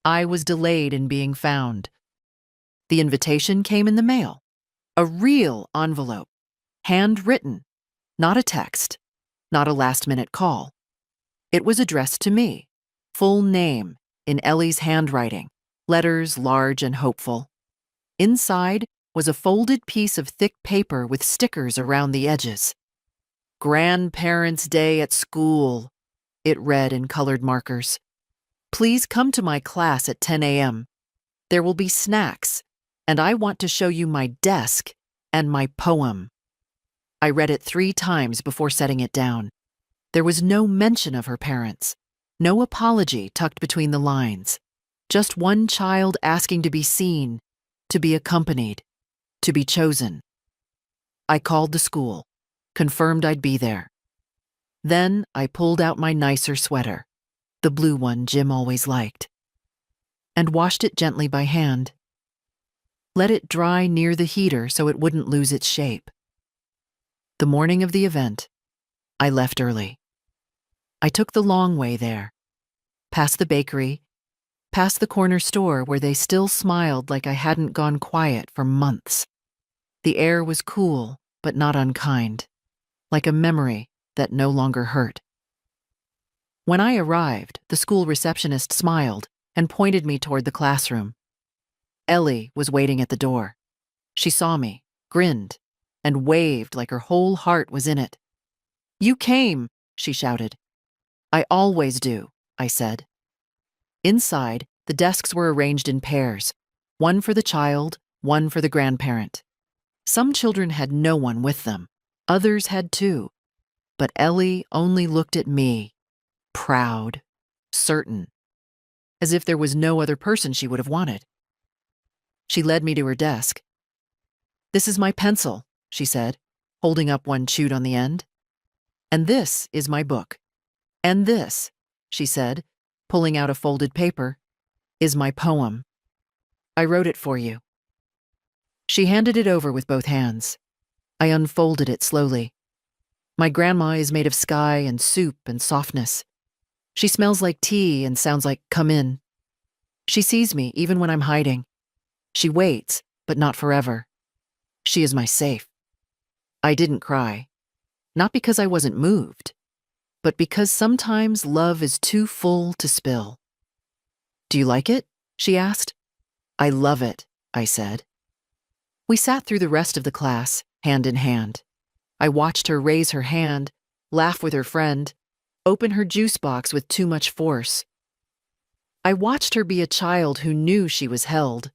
I was delayed in being found. The invitation came in the mail. A real envelope. Handwritten. Not a text. Not a last-minute call. It was addressed to me. Full name, in Ellie's handwriting. Letters large and hopeful. Inside was a folded piece of thick paper with stickers around the edges. Grandparents' Day at school, it read in colored markers. Please come to my class at 10 a.m. There will be snacks, and I want to show you my desk and my poem. I read it 3 times before setting it down. There was no mention of her parents, no apology tucked between the lines, just one child asking to be seen, to be accompanied, to be chosen. I called the school, confirmed I'd be there. Then I pulled out my nicer sweater, the blue one Jim always liked, and washed it gently by hand. Let it dry near the heater so it wouldn't lose its shape. The morning of the event, I left early. I took the long way there, past the bakery, past the corner store where they still smiled like I hadn't gone quiet for months. The air was cool, but not unkind, like a memory that no longer hurt. When I arrived, the school receptionist smiled and pointed me toward the classroom. Ellie was waiting at the door. She saw me, grinned, and waved like her whole heart was in it. "You came," she shouted. "I always do," I said. Inside, the desks were arranged in pairs, one for the child, one for the grandparent. Some children had no one with them. Others had two. But Ellie only looked at me, proud, certain, as if there was no other person she would have wanted. She led me to her desk. "This is my pencil," she said, holding up one chewed on the end. "And this is my book. And this," she said, pulling out a folded paper, "is my poem. I wrote it for you." She handed it over with both hands. I unfolded it slowly. My grandma is made of sky and soup and softness. She smells like tea and sounds like "come in." She sees me even when I'm hiding. She waits, but not forever. She is my safe. I didn't cry. Not because I wasn't moved, but because sometimes love is too full to spill. "Do you like it?" she asked. "I love it," I said. We sat through the rest of the class, hand in hand. I watched her raise her hand, laugh with her friend, open her juice box with too much force. I watched her be a child who knew she was held.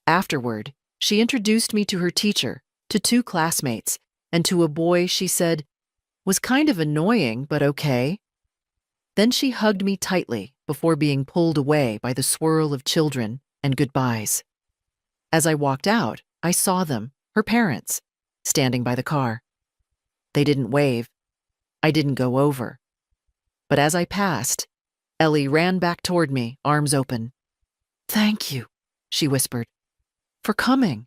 Afterward, she introduced me to her teacher, to two classmates, and to a boy she said was kind of annoying but okay. Then she hugged me tightly before being pulled away by the swirl of children and goodbyes. As I walked out, I saw them, her parents, standing by the car. They didn't wave. I didn't go over. But as I passed, Ellie ran back toward me, arms open. "Thank you," she whispered, "for coming,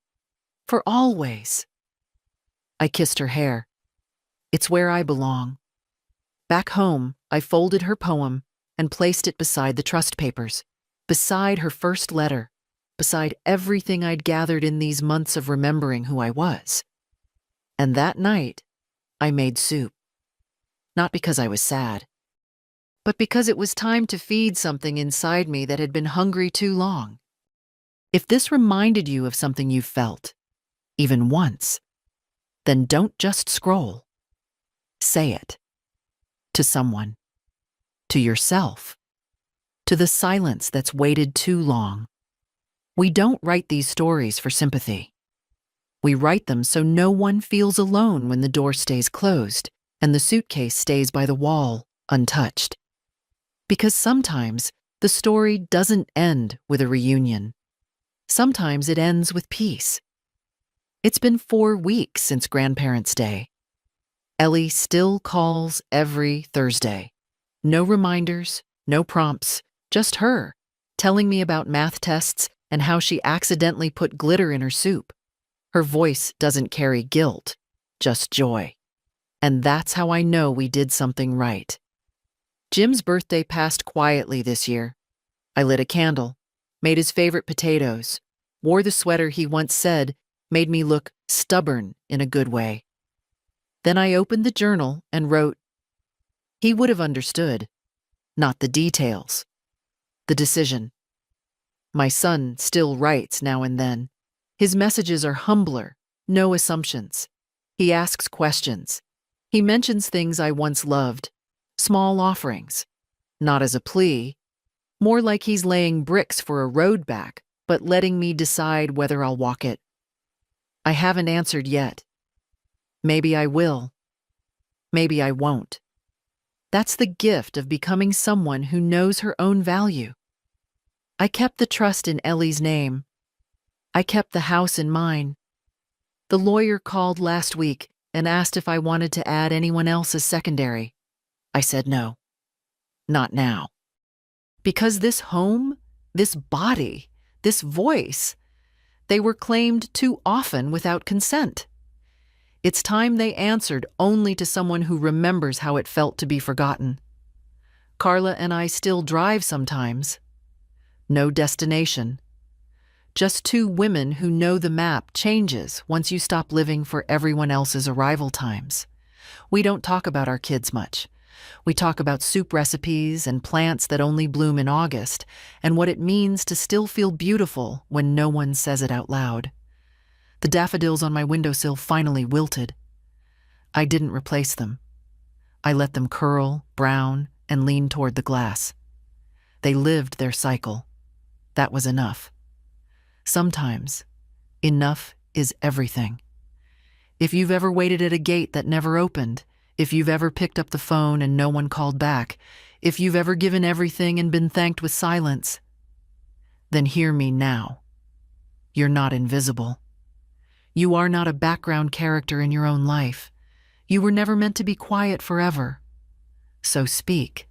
for always." I kissed her hair. It's where I belong. Back home, I folded her poem and placed it beside the trust papers, beside her first letter, beside everything I'd gathered in these months of remembering who I was. And that night, I made soup. Not because I was sad, but because it was time to feed something inside me that had been hungry too long. If this reminded you of something you felt, even once, then don't just scroll. Say it. To someone. To yourself. To the silence that's waited too long. We don't write these stories for sympathy. We write them so no one feels alone when the door stays closed and the suitcase stays by the wall, untouched. Because sometimes the story doesn't end with a reunion. Sometimes it ends with peace. It's been 4 weeks since Grandparents' Day. Ellie still calls every Thursday. No reminders, no prompts, just her, telling me about math tests and how she accidentally put glitter in her soup. Her voice doesn't carry guilt, just joy. And that's how I know we did something right. Jim's birthday passed quietly this year. I lit a candle, made his favorite potatoes, wore the sweater he once said made me look stubborn in a good way. Then I opened the journal and wrote, he would have understood, not the details, the decision. My son still writes now and then. His messages are humbler, no assumptions. He asks questions. He mentions things I once loved, small offerings, not as a plea, more like he's laying bricks for a road back, but letting me decide whether I'll walk it. I haven't answered yet. Maybe I will. Maybe I won't. That's the gift of becoming someone who knows her own value. I kept the trust in Ellie's name. I kept the house in mine. The lawyer called last week and asked if I wanted to add anyone else as secondary. I said no. Not now. Because this home, this body, this voice, they were claimed too often without consent. It's time they answered only to someone who remembers how it felt to be forgotten. Carla and I still drive sometimes. No destination. Just two women who know the map changes once you stop living for everyone else's arrival times. We don't talk about our kids much, We talk about soup recipes and plants that only bloom in August, and what it means to still feel beautiful when no one says it out loud. The daffodils on my windowsill finally wilted. I didn't replace them. I let them curl, brown, and lean toward the glass. They lived their cycle. That was enough. Sometimes, enough is everything. If you've ever waited at a gate that never opened, if you've ever picked up the phone and no one called back, if you've ever given everything and been thanked with silence, then hear me now. You're not invisible. You are not a background character in your own life. You were never meant to be quiet forever. So speak.